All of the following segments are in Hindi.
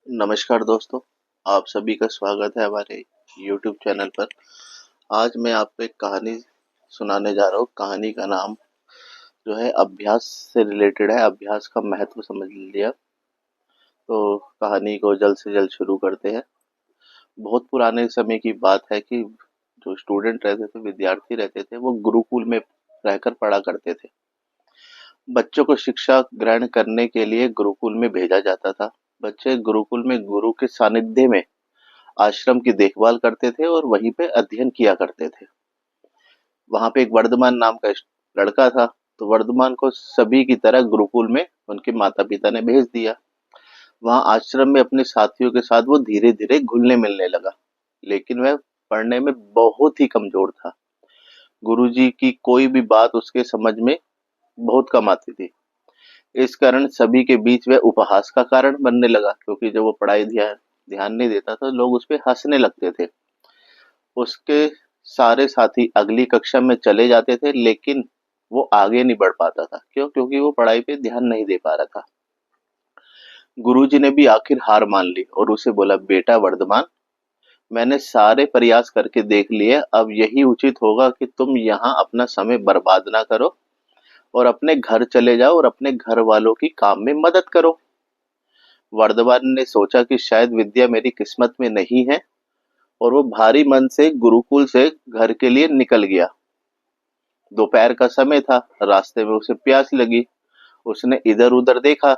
नमस्कार दोस्तों, आप सभी का स्वागत है हमारे YouTube चैनल पर। आज मैं आपको एक कहानी सुनाने जा रहा हूँ। कहानी का नाम जो है अभ्यास से रिलेटेड है। अभ्यास का महत्व समझ लिया तो कहानी को जल्द से जल्द शुरू करते हैं। बहुत पुराने समय की बात है कि जो स्टूडेंट रहते थे, विद्यार्थी रहते थे, वो गुरुकुल में रहकर पढ़ा करते थे। बच्चों को शिक्षा ग्रहण करने के लिए गुरुकुल में भेजा जाता था। बच्चे गुरुकुल में गुरु के सानिध्य में आश्रम की देखभाल करते थे और वहीं पे अध्ययन किया करते थे। वहां पे एक वर्धमान नाम का लड़का था। तो वर्धमान को सभी की तरह गुरुकुल में उनके माता पिता ने भेज दिया। वहां आश्रम में अपने साथियों के साथ वो धीरे धीरे घुलने मिलने लगा, लेकिन वह पढ़ने में बहुत ही कमजोर था। गुरुजी की कोई भी बात उसके समझ में बहुत कम आती थी। इस कारण सभी के बीच वह उपहास का कारण बनने लगा, क्योंकि जब वो पढ़ाई ध्यान ध्यान नहीं देता था, लोग उस पर हंसने लगते थे। उसके सारे साथी अगली कक्षा में चले जाते थे, लेकिन वो आगे नहीं बढ़ पाता था। क्यों? क्योंकि वो पढ़ाई पे ध्यान नहीं दे पा रहा था। गुरुजी ने भी आखिर हार मान ली और उसे बोला, बेटा वर्धमान, मैंने सारे प्रयास करके देख लिए। अब यही उचित होगा कि तुम यहाँ अपना समय बर्बाद ना करो और अपने घर चले जाओ और अपने घर वालों की काम में मदद करो। वर्धमान ने सोचा कि शायद विद्या मेरी किस्मत में नहीं है, और वो भारी मन से गुरुकुल से घर के लिए निकल गया। दोपहर का समय था। रास्ते में उसे प्यास लगी। उसने इधर उधर देखा।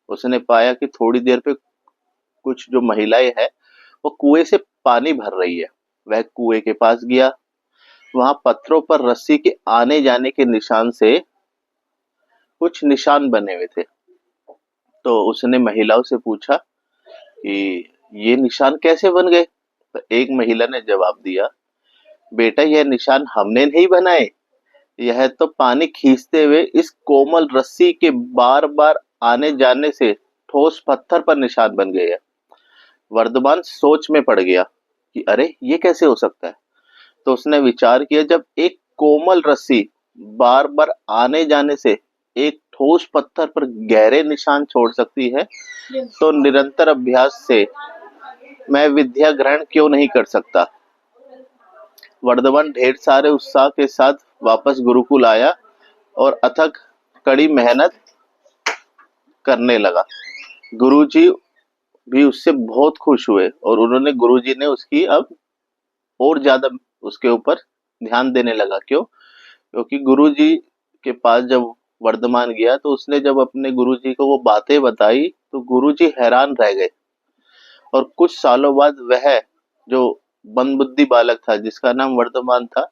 उसने पाया कि थोड़ी देर पे कुछ जो महिलाएं हैं वो कुएं से पानी भर रही है। वह कुएं के पास गया। वहां पत्थरों पर रस्सी के आने जाने के निशान से कुछ निशान बने हुए थे। तो उसने महिलाओं से पूछा कि ये निशान कैसे बन गए। तो एक महिला ने जवाब दिया, बेटा यह निशान हमने नहीं बनाए, यह तो पानी खींचते हुए इस कोमल रस्सी के बार बार आने जाने से ठोस पत्थर पर निशान बन गए हैं। वर्धमान सोच में पड़ गया कि अरे ये कैसे हो सकता है। तो उसने विचार किया, जब एक कोमल रस्सी बार बार आने जाने से एक ठोस पत्थर पर गहरे निशान छोड़ सकती है, तो निरंतर अभ्यास से मैं विद्या ग्रहण क्यों नहीं कर सकता। वर्धमान ढेर सारे उत्साह के साथ वापस गुरुकुल आया और अथक कड़ी मेहनत करने लगा। गुरुजी भी उससे बहुत खुश हुए और उन्होंने गुरुजी ने उसकी अब और ज्यादा उसके ऊपर ध्यान देने लगा। क्यों? क्योंकि गुरुजी के पास जब वर्धमान गया तो उसने जब अपने गुरुजी को वो बातें बताई तो गुरुजी हैरान रह गए। और कुछ सालों बाद वह जो मंदबुद्धि बालक था जिसका नाम वर्धमान था,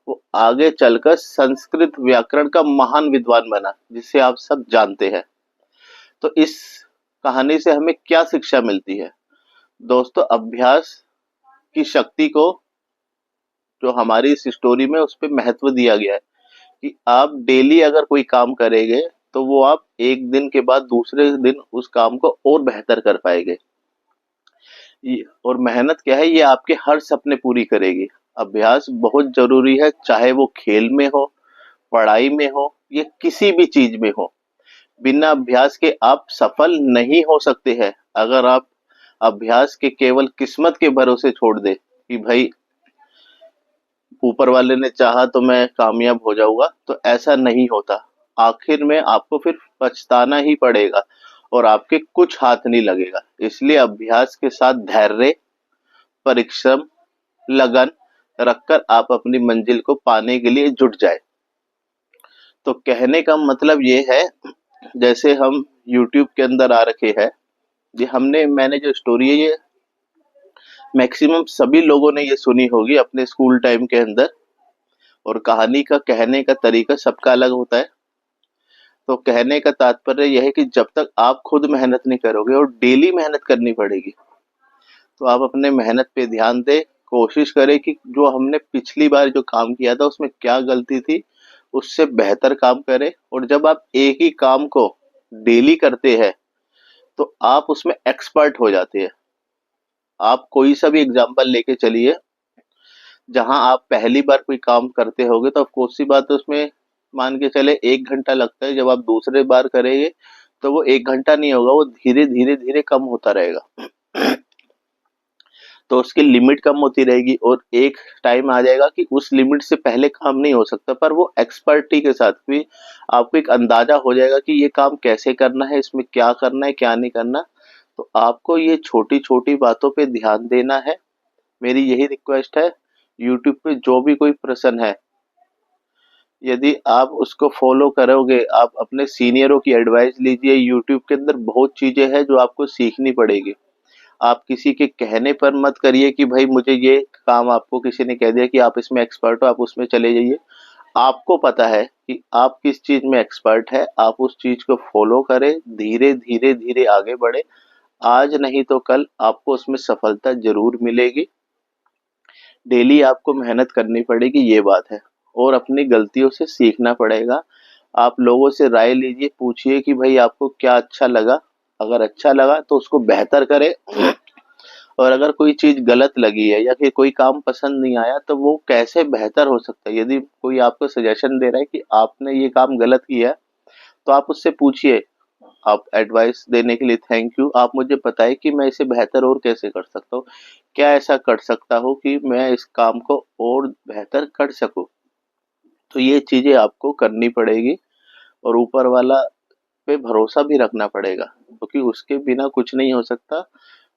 वो आगे चलकर संस्कृत व्याकरण का महान विद्वान बना, जिसे आप सब जानते हैं। तो इस कहानी से हमें क्या शिक्षा मिलती है दोस्तों? अभ्यास की शक्ति को जो हमारी इस स्टोरी में उस पर महत्व दिया गया है कि आप डेली अगर कोई काम करेंगे तो वो आप एक दिन के बाद दूसरे दिन उस काम को और बेहतर कर पाएंगे। और मेहनत क्या है, ये आपके हर सपने पूरी करेगी। अभ्यास बहुत जरूरी है, चाहे वो खेल में हो, पढ़ाई में हो, या किसी भी चीज में हो। बिना अभ्यास के आप सफल नहीं हो सकते हैं। अगर आप अभ्यास के केवल किस्मत के भरोसे छोड़ दे कि भाई ऊपर वाले ने चाहा तो मैं कामयाब हो जाऊंगा, तो ऐसा नहीं होता। आखिर में आपको फिर पछताना ही पड़ेगा और आपके कुछ हाथ नहीं लगेगा। इसलिए अभ्यास के साथ धैर्य, परिश्रम, लगन रखकर आप अपनी मंजिल को पाने के लिए जुट जाए। तो कहने का मतलब ये है, जैसे हम YouTube के अंदर आ रखे हैं, ये मैंने जो स्टोरी है ये मैक्सिमम सभी लोगों ने ये सुनी होगी अपने स्कूल टाइम के अंदर। और कहानी का कहने का तरीका सबका अलग होता है। तो कहने का तात्पर्य यह है कि जब तक आप खुद मेहनत नहीं करोगे, और डेली मेहनत करनी पड़ेगी, तो आप अपने मेहनत पे ध्यान दें। कोशिश करें कि जो हमने पिछली बार जो काम किया था उसमें क्या गलती थी, उससे बेहतर काम करें। और जब आप एक ही काम को डेली करते हैं तो आप उसमें एक्सपर्ट हो जाते हैं। आप कोई सा भी एग्जाम्पल लेके चलिए, जहां आप पहली बार कोई काम करते होगे तो ऑफकोर्स सी बात है उसमें मान के चले 1 घंटा लगता है। जब आप दूसरे बार करेंगे तो वो 1 घंटा नहीं होगा, वो धीरे धीरे धीरे कम होता रहेगा। तो उसकी लिमिट कम होती रहेगी और एक टाइम आ जाएगा कि उस लिमिट से पहले काम नहीं हो सकता, पर वो एक्सपर्टी के साथ भी आपको एक अंदाजा हो जाएगा कि ये काम कैसे करना है, इसमें क्या करना है क्या नहीं करना। तो आपको ये छोटी छोटी बातों पे ध्यान देना है। मेरी यही रिक्वेस्ट है, यूट्यूब पे जो भी कोई प्रश्न है, यदि आप उसको फॉलो करोगे, आप अपने सीनियरों की एडवाइस लीजिए। यूट्यूब के अंदर बहुत चीजें हैं जो आपको सीखनी पड़ेगी। आप किसी के कहने पर मत करिए कि भाई मुझे ये काम, आपको किसी ने कह दिया कि आप इसमें एक्सपर्ट हो, आप उसमें चले जाइए। आपको पता है कि आप किस चीज में एक्सपर्ट है, आप उस चीज को फॉलो करें, धीरे धीरे धीरे आगे बढ़े। आज नहीं तो कल आपको उसमें सफलता जरूर मिलेगी। डेली आपको मेहनत करनी पड़ेगी, ये बात है। और अपनी गलतियों से सीखना पड़ेगा। आप लोगों से राय लीजिए, पूछिए कि भाई आपको क्या अच्छा लगा। अगर अच्छा लगा तो उसको बेहतर करें, और अगर कोई चीज गलत लगी है या फिर कोई काम पसंद नहीं आया तो वो कैसे बेहतर हो सकता है। यदि कोई आपको सजेशन दे रहा है कि आपने ये काम गलत किया है, तो आप उससे पूछिए। आप एडवाइस देने के लिए थैंक यू। आप मुझे बताएं कि मैं इसे बेहतर और कैसे कर सकता हूँ, क्या ऐसा कर सकता हूँ कि मैं इस काम को और बेहतर कर सकूं। तो ये चीजें आपको करनी पड़ेगी, और ऊपर वाला पे भरोसा भी रखना पड़ेगा, क्योंकि उसके बिना कुछ नहीं हो सकता।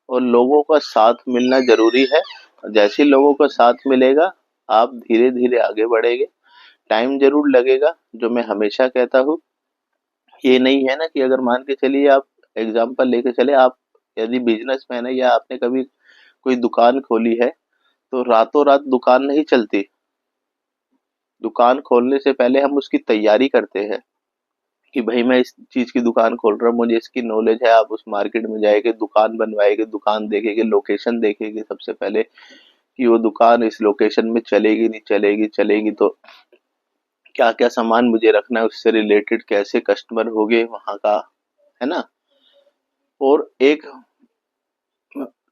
और लोगों का साथ मिलना जरूरी है। जैसे ही लोगों का साथ मिलेगा, आप धीरे धीरे आगे बढ़ेंगे। टाइम जरूर लगेगा, जो मैं हमेशा कहता हूँ। ये नहीं है ना कि अगर मान के चलिए, आप एग्जाम्पल लेके चले, आप यदि बिजनेसमैन है या आपने कभी कोई दुकान खोली है, तो रातों रात दुकान नहीं चलती। दुकान खोलने से पहले हम उसकी तैयारी करते हैं कि भाई मैं इस चीज की दुकान खोल रहा हूँ, मुझे इसकी नॉलेज है। आप उस मार्केट में जाएंगे, दुकान बनवाएंगे, दुकान देखेंगे, लोकेशन देखेंगे सबसे पहले कि वो दुकान इस लोकेशन में चलेगी नहीं चलेगी, चलेगी तो क्या क्या सामान मुझे रखना है, उससे रिलेटेड कैसे कस्टमर होंगे वहां का, है ना। और एक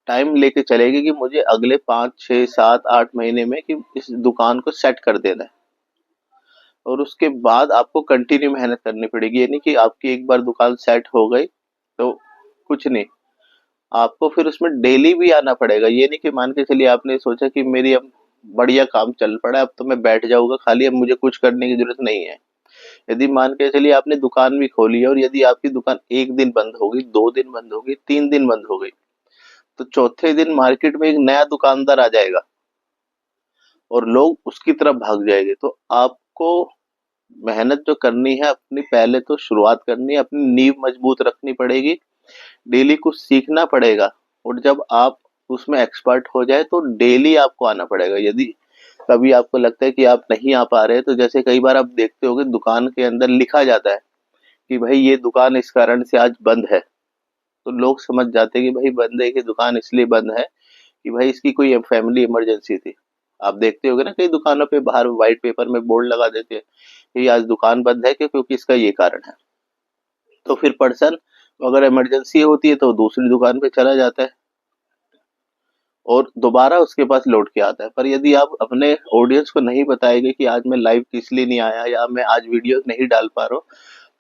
टाइम लेके चलेगी कि मुझे अगले 5 6 7 8 महीने में कि इस दुकान को सेट कर देना है। और उसके बाद आपको कंटिन्यू मेहनत करनी पड़ेगी। ये नहीं कि आपकी एक बार दुकान सेट हो गई तो कुछ नहीं, आपको फिर उसमें डेली भी आना पड़ेगा। ये नहीं कि मान के चलिए आपने सोचा कि मेरी अब बढ़िया काम चल पड़ा है, अब तो मैं बैठ जाऊंगा खाली, अब मुझे कुछ करने की जरूरत नहीं है। यदि मान के चलिए आपने दुकान भी खोली है, और यदि आपकी दुकान एक दिन बंद हो गई, 2 दिन बंद हो गई, 3 दिन बंद हो गई, तो चौथे दिन मार्केट में एक नया दुकानदार आ जाएगा और लोग उसकी तरफ भाग जाएंगे। तो आपको मेहनत जो करनी है अपनी, पहले तो शुरुआत करनी है, अपनी नींव मजबूत रखनी पड़ेगी, डेली कुछ सीखना पड़ेगा। और जब आप उसमें एक्सपर्ट हो जाए तो डेली आपको आना पड़ेगा। यदि कभी आपको लगता है कि आप नहीं आ पा रहे, तो जैसे कई बार आप देखते होंगे दुकान के अंदर लिखा जाता है कि भाई ये दुकान इस कारण से आज बंद है, तो लोग समझ जाते हैं कि भाई बंद है, कि दुकान इसलिए बंद है कि भाई इसकी कोई फैमिली इमरजेंसी थी। आप देखते होगे ना कई दुकानों पे बाहर व्हाइट पेपर में बोर्ड लगा देते हैं कि आज दुकान बंद है क्योंकि इसका ये कारण है। तो फिर पर्सन अगर इमरजेंसी होती है तो दूसरी दुकान पे चला जाता है और दोबारा उसके पास लौट के आता है। पर यदि आप अपने ऑडियंस को नहीं बताएंगे कि आज मैं लाइव किस लिए नहीं आया या मैं आज वीडियो नहीं डाल पा रहा हूँ,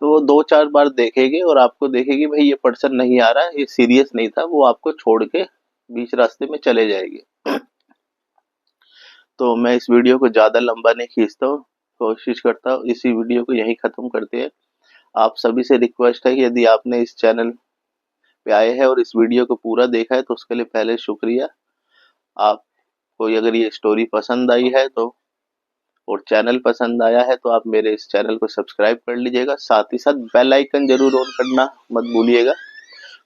तो वो 2 4 बार देखेंगे और आपको देखेगी भाई ये पर्सन नहीं आ रहा है, ये सीरियस नहीं था, वो आपको छोड़ के बीच रास्ते में चले जाएगी। तो मैं इस वीडियो को ज्यादा लंबा नहीं खींचता हूँ, कोशिश करता हूँ इसी वीडियो को यहीं खत्म करते हैं। आप सभी से रिक्वेस्ट है कि यदि आपने इस चैनल पे आए हैं और इस वीडियो को पूरा देखा है तो उसके लिए पहले शुक्रिया। आपको अगर ये स्टोरी पसंद आई है तो, और चैनल पसंद आया है तो आप मेरे इस चैनल को सब्सक्राइब कर लीजिएगा। साथ ही साथ बेल आइकन जरूर ऑन करना मत भूलिएगा,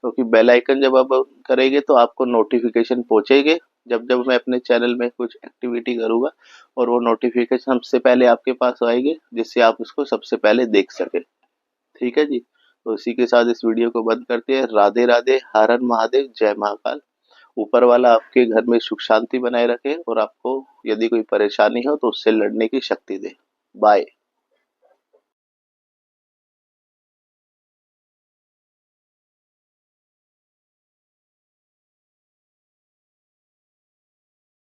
क्योंकि बेल आइकन जब आप करेंगे तो आपको नोटिफिकेशन पहुंचेंगे जब जब मैं अपने चैनल में कुछ एक्टिविटी करूंगा, और वो नोटिफिकेशन सबसे पहले आपके पास आएगी, जिससे आप उसको सबसे पहले देख सके। ठीक है जी। तो इसी के साथ इस वीडियो को बंद करते हैं। राधे राधे, हर हर महादेव, जय महाकाल। ऊपर वाला आपके घर में सुख शांति बनाए रखे और आपको यदि कोई परेशानी हो तो उससे लड़ने की शक्ति दे। बाय।